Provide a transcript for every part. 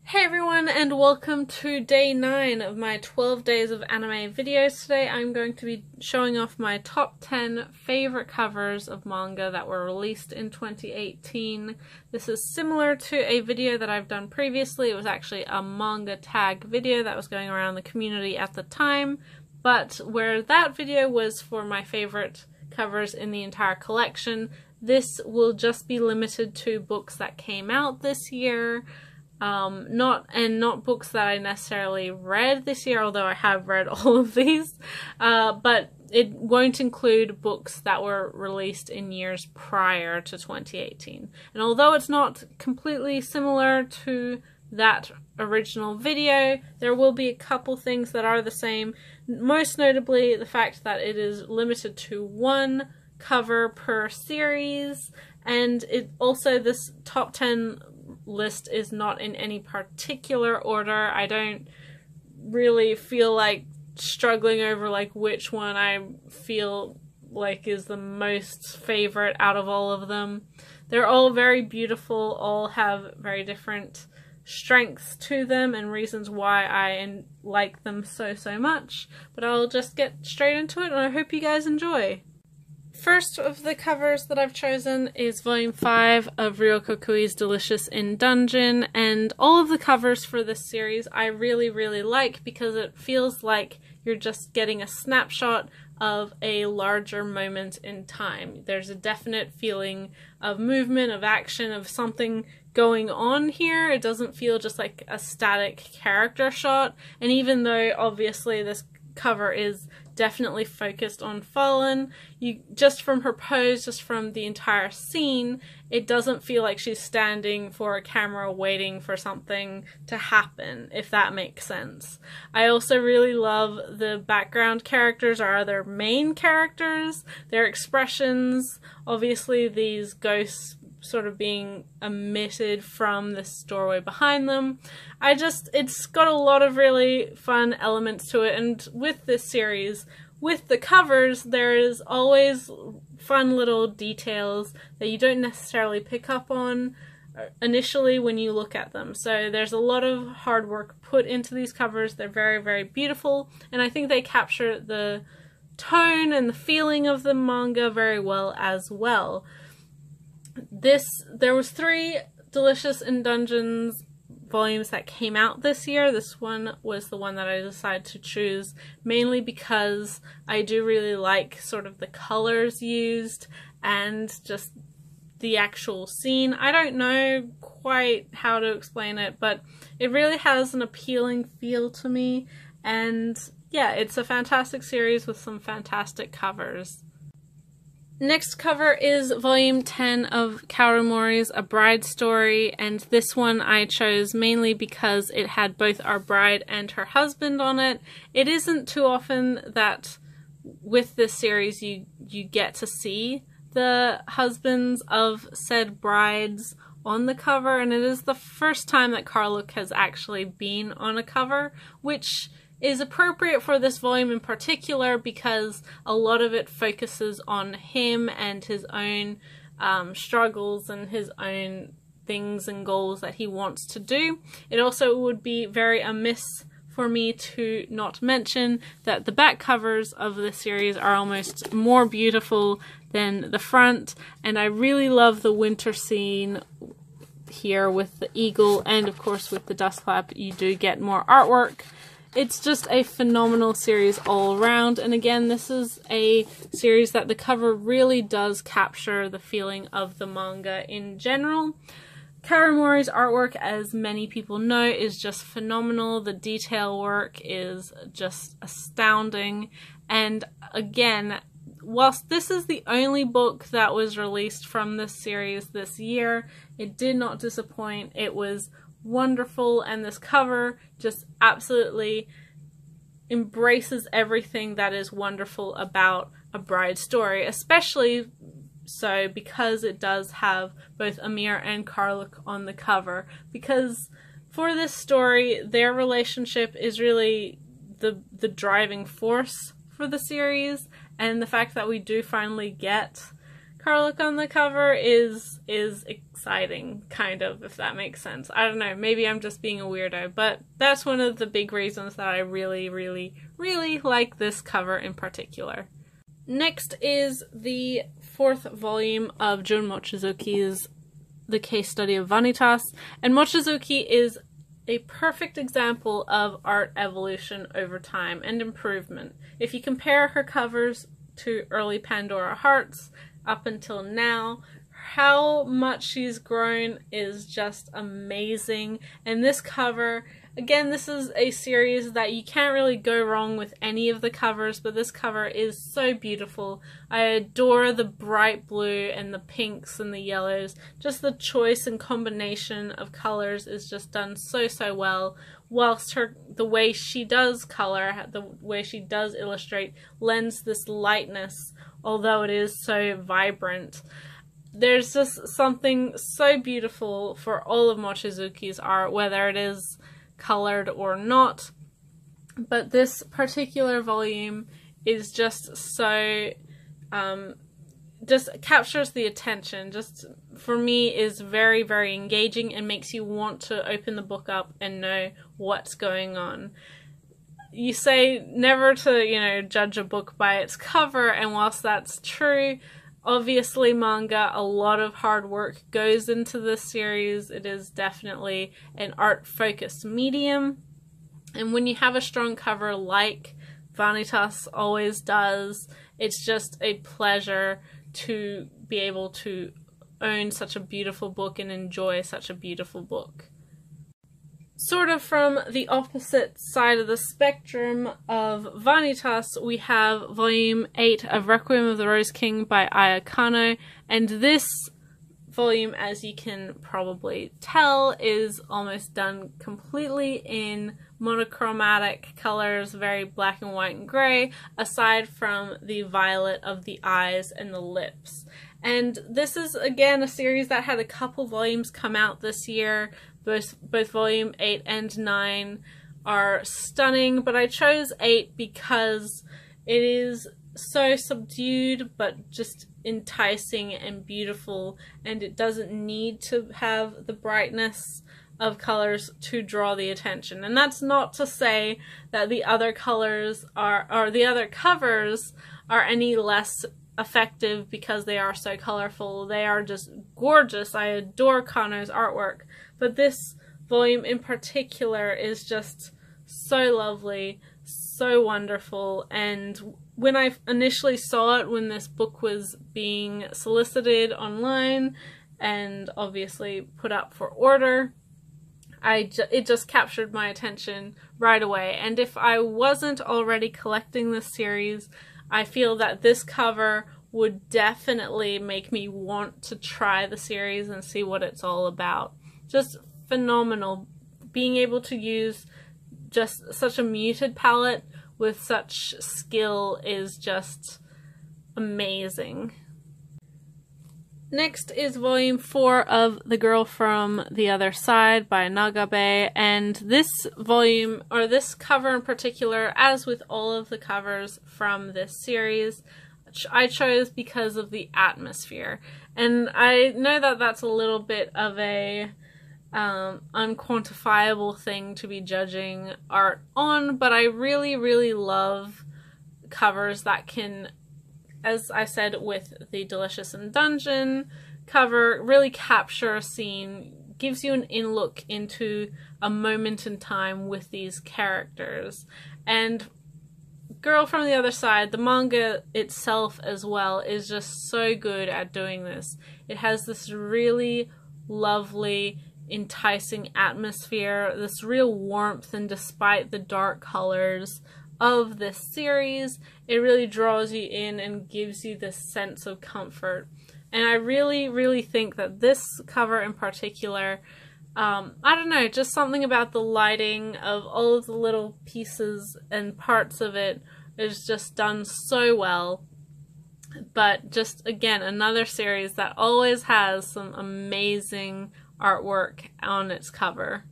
Hey everyone, and welcome to day 9 of my 12 days of anime videos. Today I'm going to be showing off my top 10 favorite covers of manga that were released in 2018. This is similar to a video that I've done previously. It was actually a manga tag video that was going around the community at the time, but where that video was for my favorite covers in the entire collection, this will just be limited to books that came out this year. Not books that I necessarily read this year, although I have read all of these, but it won't include books that were released in years prior to 2018. And although it's not completely similar to that original video, there will be a couple things that are the same, most notably the fact that it is limited to one cover per series, and it also, this top 10 list is not in any particular order. I don't really feel like struggling over like which one I feel like is the most favorite out of all of them. They're all very beautiful, all have very different strengths to them and reasons why I like them so much, but I'll just get straight into it and I hope you guys enjoy. First of the covers that I've chosen is Volume 5 of Ryoko Kui's Delicious in Dungeon, and all of the covers for this series I really like because it feels like you're just getting a snapshot of a larger moment in time. There's a definite feeling of movement, of action, of something going on here. It doesn't feel just like a static character shot, and even though obviously this cover is definitely focused on Fallen, you just from her pose, just from the entire scene, it doesn't feel like she's standing for a camera waiting for something to happen, if that makes sense. I also really love the background characters, our other main characters, their expressions, obviously these ghosts sort of being emitted from this doorway behind them. It's got a lot of really fun elements to it, and with this series, with the covers, there is always fun little details that you don't necessarily pick up on initially when you look at them. So there's a lot of hard work put into these covers. They're very beautiful, and I think they capture the tone and the feeling of the manga very well as well. There was 3 Delicious in Dungeons volumes that came out this year. This one was the one that I decided to choose, mainly because I do really like sort of the colors used and just the actual scene. I don't know quite how to explain it, but it really has an appealing feel to me, and yeah, it's a fantastic series with some fantastic covers. Next cover is Volume 10 of Kaoru Mori's A Bride Story, and this one I chose mainly because it had both our bride and her husband on it. It isn't too often that with this series you get to see the husbands of said brides on the cover, and it is the first time that Karluk has actually been on a cover, which is appropriate for this volume in particular because a lot of it focuses on him and his own struggles and his own things and goals that he wants to do. It also would be very amiss for me to not mention that the back covers of the series are almost more beautiful than the front, and I really love the winter scene here with the eagle, and of course with the dust clap you do get more artwork. It's just a phenomenal series all around, and again, this is a series that the cover really does capture the feeling of the manga in general. Kaoru Mori's artwork, as many people know, is just phenomenal. The detail work is just astounding, and again, whilst this is the only book that was released from this series this year, it did not disappoint. It was wonderful, and this cover just absolutely embraces everything that is wonderful about A Bride Story, especially so because it does have both Amir and Karluk on the cover, because for this story their relationship is really the driving force for the series, and the fact that we do finally get her look on the cover is exciting, kind of, if that makes sense. I don't know, maybe I'm just being a weirdo, but that's one of the big reasons that I really, really, really like this cover in particular. Next is the 4th volume of Jun Mochizuki's The Case Study of Vanitas, and Mochizuki is a perfect example of art evolution over time and improvement. If you compare her covers to early Pandora Hearts up until now, how much she's grown is just amazing. And this cover, again, this is a series that you can't really go wrong with any of the covers, but this cover is so beautiful. I adore the bright blue and the pinks and the yellows. Just the choice and combination of colors is just done so well, whilst the way she does color, the way she does illustrate, lends this lightness, although it is so vibrant. There's just something so beautiful for all of Mochizuki's art, whether it is colored or not, but this particular volume is just so just captures the attention. Just for me is very, very engaging and makes you want to open the book up and know what's going on. You say never to, you know, judge a book by its cover, and whilst that's true, obviously manga, a lot of hard work goes into this series. It is definitely an art-focused medium. And when you have a strong cover like Vanitas always does, it's just a pleasure to be able to own such a beautiful book and enjoy such a beautiful book. Sort of from the opposite side of the spectrum of Vanitas, we have volume 8 of Requiem of the Rose King by Aya Kano, and this volume, as you can probably tell, is almost done completely in monochromatic colors, very black and white and grey, aside from the violet of the eyes and the lips. And this is, again, a series that had a couple volumes come out this year. Both volume 8 and 9 are stunning, but I chose 8 because it is so subdued but just enticing and beautiful, and it doesn't need to have the brightness of colors to draw the attention. And that's not to say that the other colors or the other covers are any less effective because they are so colorful. They are just gorgeous. I adore Kano's artwork, but this volume in particular is just so lovely, so wonderful. And when I initially saw it, when this book was being solicited online and obviously put up for order, it just captured my attention right away. And if I wasn't already collecting this series, I feel that this cover would definitely make me want to try the series and see what it's all about. Just phenomenal. Being able to use just such a muted palette with such skill is just amazing. Next is volume 4 of The Girl from the Other Side by Nagabe, and this volume, or this cover in particular, as with all of the covers from this series, I chose because of the atmosphere. And I know that that's a little bit of a unquantifiable thing to be judging art on, but I really, really love covers that can, as I said with the Delicious in Dungeon cover, really capture a scene, gives you an in-look into a moment in time with these characters. And Girl from the Other Side, the manga itself as well, is just so good at doing this. It has this really lovely, enticing atmosphere, this real warmth, and despite the dark colors of this series, it really draws you in and gives you this sense of comfort. And I really, really think that this cover in particular, I don't know, just something about the lighting of all of the little pieces and parts of it is just done so well. But just, again, another series that always has some amazing artwork on its cover.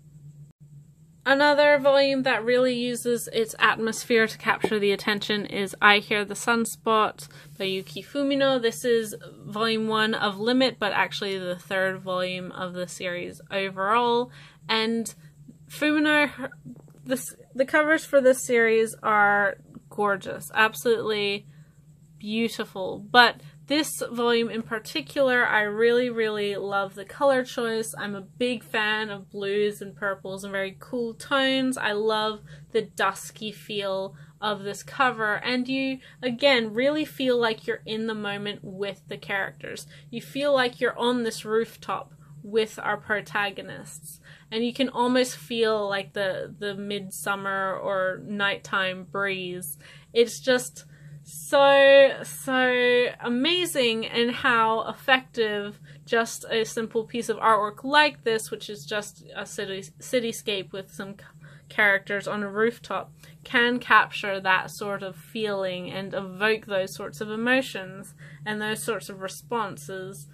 Another volume that really uses its atmosphere to capture the attention is I Hear the Sunspot by Yuki Fumino. This is volume 1 of Limit, but actually the 3rd volume of the series overall. And Fumino, the covers for this series are gorgeous, absolutely beautiful. But this volume in particular, I really, really love the color choice. I'm a big fan of blues and purples and very cool tones. I love the dusky feel of this cover, and you, again, really feel like you're in the moment with the characters. You feel like you're on this rooftop with our protagonists, and you can almost feel like the midsummer or nighttime breeze. It's just so amazing, and how effective just a simple piece of artwork like this, which is just a cityscape with some characters on a rooftop, can capture that sort of feeling and evoke those sorts of emotions and those sorts of responses.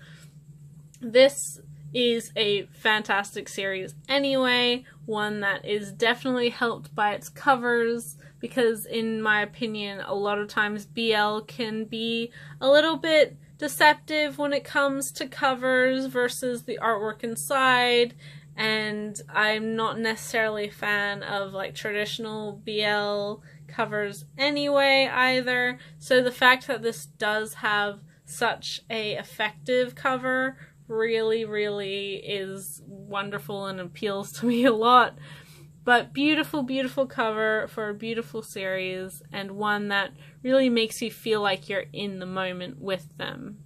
This is a fantastic series anyway, one that is definitely helped by its covers, because in my opinion a lot of times BL can be a little bit deceptive when it comes to covers versus the artwork inside, and I'm not necessarily a fan of like traditional BL covers anyway either, so the fact that this does have such a effective cover really, really is wonderful and appeals to me a lot. But beautiful, beautiful cover for a beautiful series, and one that really makes you feel like you're in the moment with them.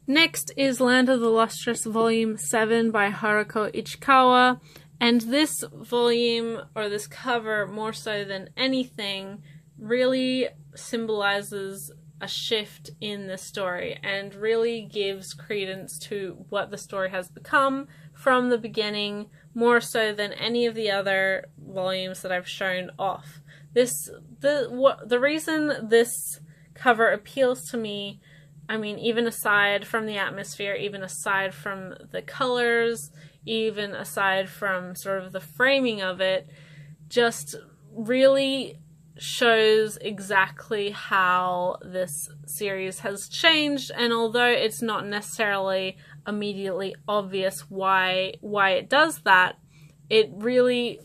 Next is Land of the Lustrous Volume 7 by Haruko Ichikawa, and this volume, or this cover more so than anything, really symbolizes a shift in the story and really gives credence to what the story has become from the beginning, more so than any of the other volumes that I've shown off. The reason this cover appeals to me, I mean, even aside from the atmosphere, even aside from the colors, even aside from sort of the framing of it, just really shows exactly how this series has changed. And although it's not necessarily immediately obvious why it does that, it really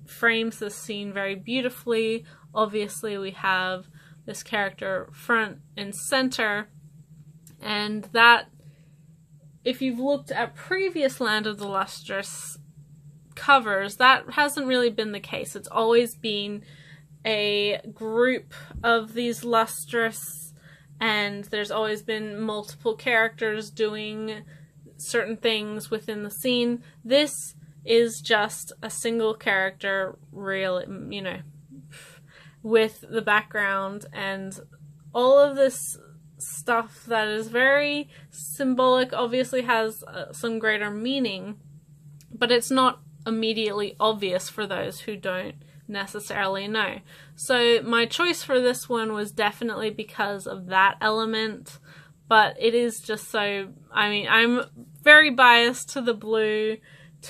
frames the scene very beautifully. Obviously we have this character front and center, and that, if you've looked at previous Land of the Lustrous covers, that hasn't really been the case. It's always been a group of these lustrous, and there's always been multiple characters doing certain things within the scene. This is just a single character, really, you know, with the background and all of this stuff that is very symbolic, obviously has some greater meaning, but it's not immediately obvious for those who don't necessarily know. So my choice for this one was definitely because of that element, but it is just so, I mean, I'm very biased to the blue,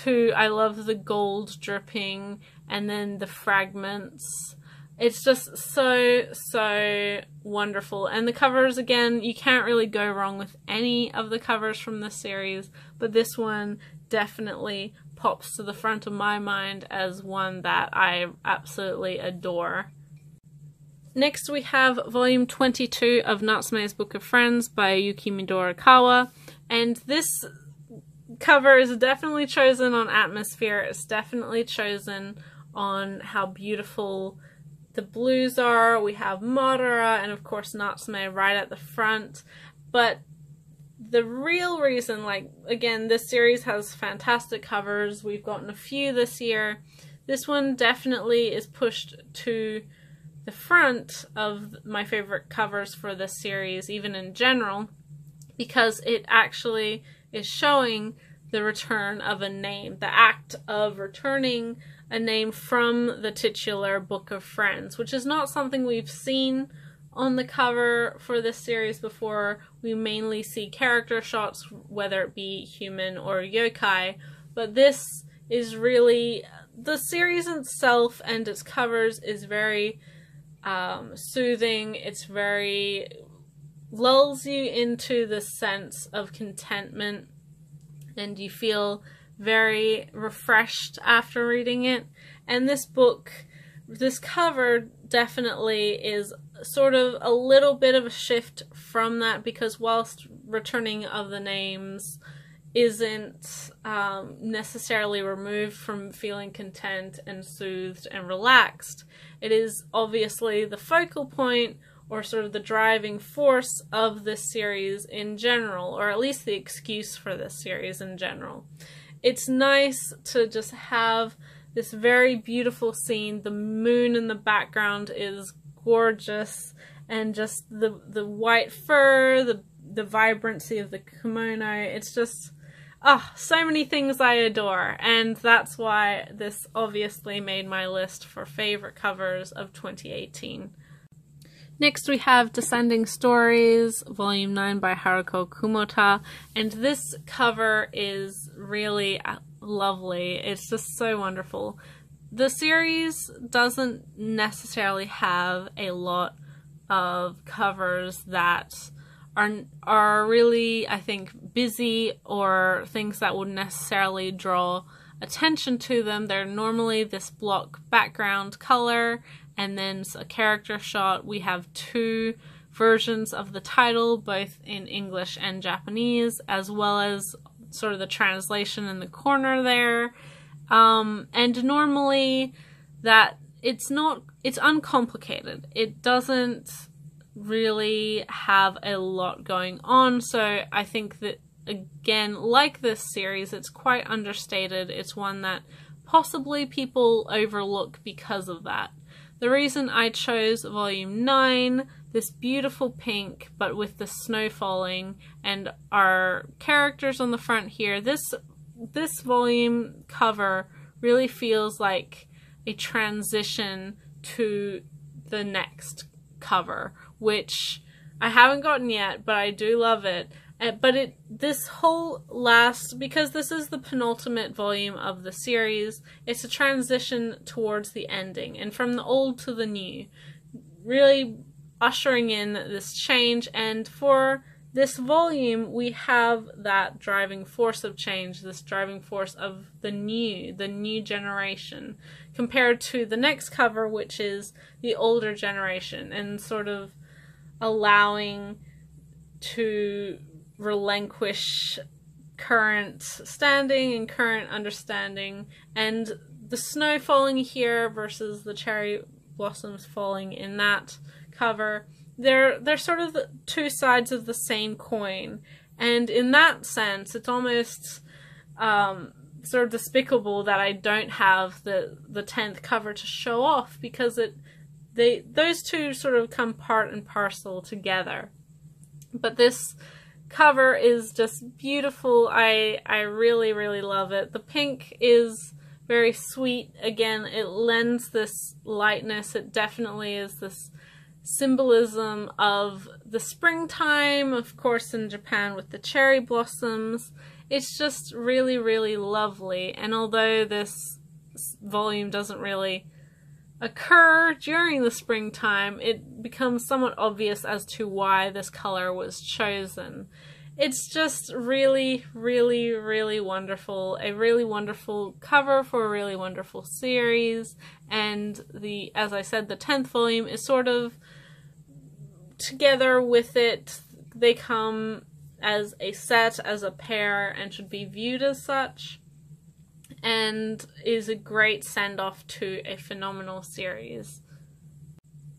I love the gold dripping, and then the fragments. It's just so wonderful. And the covers, again, you can't really go wrong with any of the covers from this series, but this one definitely pops to the front of my mind as one that I absolutely adore. Next we have volume 22 of Natsume's Book of Friends by Yuki Midorikawa, and this cover is definitely chosen on atmosphere. It's definitely chosen on how beautiful the blues are. We have Madara and of course Natsume right at the front, but the real reason, like, again, this series has fantastic covers. We've gotten a few this year. This one definitely is pushed to the front of my favorite covers for this series, even in general, because it actually is showing the return of a name, the act of returning a name from the titular Book of Friends, which is not something we've seen on the cover for this series before. We mainly see character shots, whether it be human or yokai, but this is really the series itself and its covers is very soothing. It's very lulls you into this sense of contentment, and you feel very refreshed after reading it. And this book, this cover definitely is sort of a little bit of a shift from that, because whilst Returning of the Names isn't necessarily removed from feeling content and soothed and relaxed, it is obviously the focal point, or sort of the driving force of this series in general, or at least the excuse for this series in general. It's nice to just have this very beautiful scene. The moon in the background is gorgeous, and just the white fur, the vibrancy of the kimono, it's just so many things I adore, and that's why this obviously made my list for favorite covers of 2018. Next we have Descending Stories, Volume 9 by Haruko Kumota, and this cover is really lovely. It's just so wonderful. The series doesn't necessarily have a lot of covers that are really, I think, busy, or things that would necessarily draw attention to them. They're normally this block background color and then a character shot. We have two versions of the title, both in English and Japanese, as well as sort of the translation in the corner there. And normally that it's uncomplicated. It doesn't really have a lot going on, so I think that, again, like this series, it's quite understated. It's one that possibly people overlook because of that. The reason I chose Volume 9, this beautiful pink, but with the snow falling, and our characters on the front here, this volume cover really feels like a transition to the next cover, which I haven't gotten yet, but I do love it. But this whole because this is the penultimate volume of the series, it's a transition towards the ending, and from the old to the new, really ushering in this change. And for this volume, we have that driving force of change, this driving force of the new generation, compared to the next cover, which is the older generation, and sort of allowing to relinquish current standing and current understanding. And the snow falling here versus the cherry blossoms falling in that cover, they're sort of the two sides of the same coin, and in that sense it's almost sort of despicable that I don't have the 10th cover to show off, because those two sort of come part and parcel together. But this cover is just beautiful. I really, really love it. The pink is very sweet. Again, it lends this lightness. It definitely is this symbolism of the springtime, of course, in Japan with the cherry blossoms. It's just really, really lovely. And although this volume doesn't really occur during the springtime, it becomes somewhat obvious as to why this color was chosen. It's just really, really, really wonderful. A really wonderful cover for a really wonderful series. And as I said, the 10th volume is sort of together with it. They come as a set, as a pair, and should be viewed as such, and is a great send-off to a phenomenal series.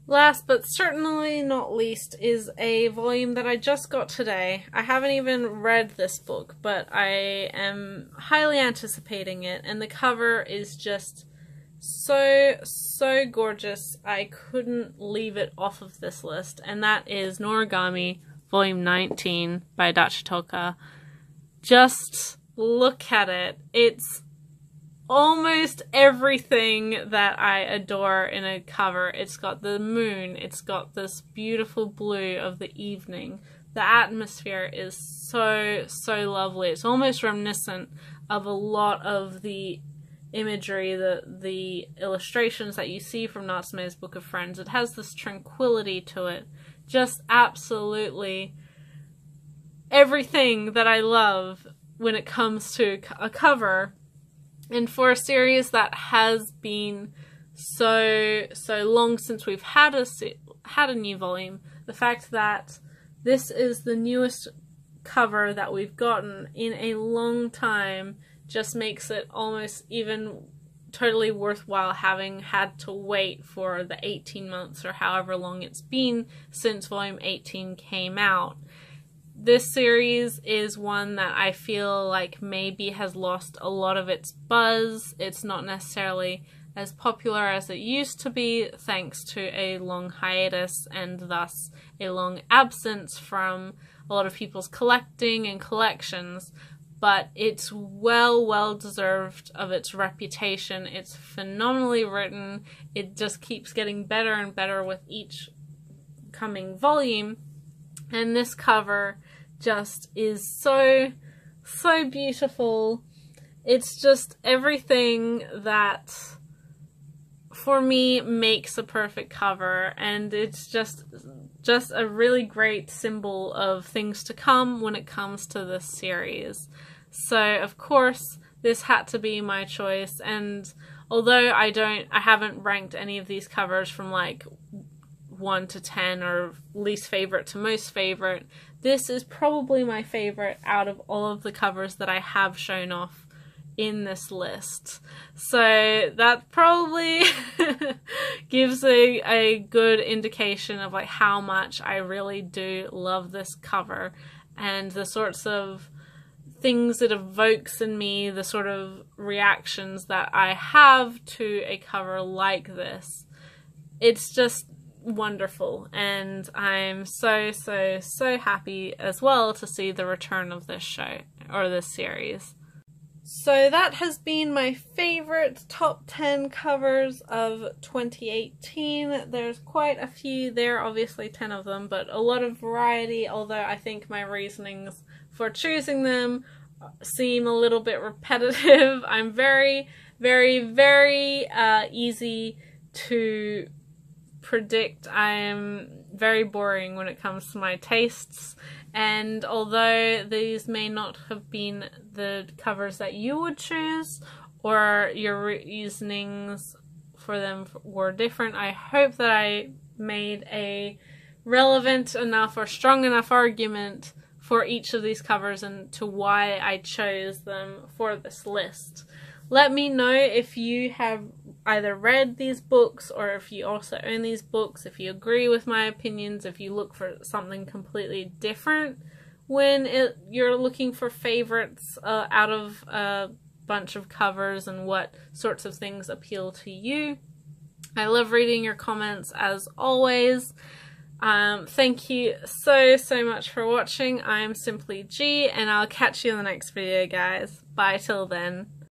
Last but certainly not least is a volume that I just got today. I haven't even read this book, but I am highly anticipating it, and the cover is just so gorgeous. I couldn't leave it off of this list, and that is Noragami, Volume 19 by Dachitoka. Just look at it. It's almost everything that I adore in a cover. It's got the moon, it's got this beautiful blue of the evening. The atmosphere is so lovely. It's almost reminiscent of a lot of the imagery, the illustrations that you see from Natsume's Book of Friends. It has this tranquility to it. Just absolutely everything that I love when it comes to a cover. And for a series that has been so long since we've had a new volume, the fact that this is the newest cover that we've gotten in a long time just makes it almost even totally worthwhile, having had to wait for the 18 months or however long it's been since volume 18 came out. This series is one that I feel like maybe has lost a lot of its buzz. It's not necessarily as popular as it used to be, thanks to a long hiatus and thus a long absence from a lot of people's collecting and collections. But it's well deserved of its reputation. It's phenomenally written. It just keeps getting better and better with each coming volume. And this cover just is so beautiful. It's just everything that, for me, makes a perfect cover, and it's just a really great symbol of things to come when it comes to this series. So of course this had to be my choice, and although I haven't ranked any of these covers from like 1 to 10 or least favorite to most favorite, this is probably my favorite out of all of the covers that I have shown off in this list. So that probably gives a good indication of like how much I really do love this cover and the sorts of things it evokes in me, the sort of reactions that I have to a cover like this. It's just wonderful, and I'm so happy as well to see the return of this show, or this series. So that has been my favorite top 10 covers of 2018. There's quite a few there, obviously 10 of them, but a lot of variety, although I think my reasonings for choosing them seem a little bit repetitive. I'm very easy to predict. I'm very boring when it comes to my tastes, and although these may not have been the covers that you would choose, or your reasonings for them were different, I hope that I made a relevant enough or strong enough argument for each of these covers and to why I chose them for this list. Let me know if you have either read these books or if you also own these books, if you agree with my opinions, if you look for something completely different when you're looking for favorites out of a bunch of covers, and what sorts of things appeal to you. I love reading your comments as always. Thank you so much for watching. I'm Simply G, and I'll catch you in the next video, guys. Bye till then.